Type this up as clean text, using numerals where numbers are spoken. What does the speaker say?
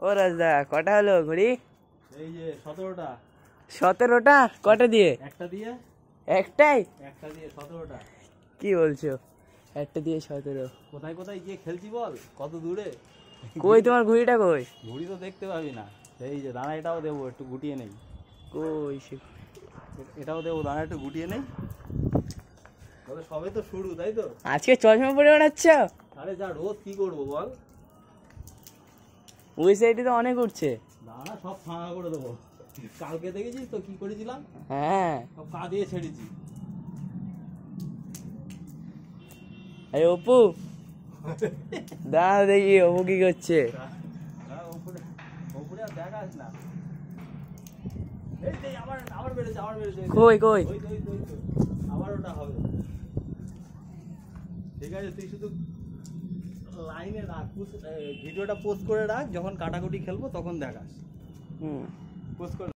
ও রাজদা কটা হলো ঘড়ি? এই যে 17টা। 17টা? কটা দিয়ে? একটা দিয়ে। একটাই? একটা দিয়ে 17টা। কি বলছো? একটা দিয়ে 17? কোথায় কোথায় গিয়ে খেলছি বল, কত দূরে। কই তোমার ঘড়িটা কই? ঘুড়ি তো দেখতে পাবি না। এই যে দানা, এটাও দেবো, একটু গুটিয়ে নেই। কই সে? এটাও দেবো, দানা একটু গুটিয়ে নেই। তবে সবে তো শুরু, তাই তো? আজকে চশমা পরে বেড়াচ্ছ? আরে যা রোদ, কি করবো বল। ওই সাইডে তো অনেক উঠছে। দানা সব ফাঁকা করে দেবো। কালকে দেখেছিস তো কি করেছিলাম? হ্যাঁ। সব পা দিয়ে ছেড়েছি। এই অপু, দাঁড়া দেখি অপু কি করছে। ওপরে আর দেখাস না। এই যে আবার বেড়েছে, আবার বেড়েছে। কই কই? ওই তো, আবার ওটা হবে। ঠিক আছে, তুই শুধু লাইনে রাখ, ভিডিওটা পোস্ট করে রাখ, যখন কাটাকুটি খেলবো তখন দেখাস। হুম। পোস্ট করে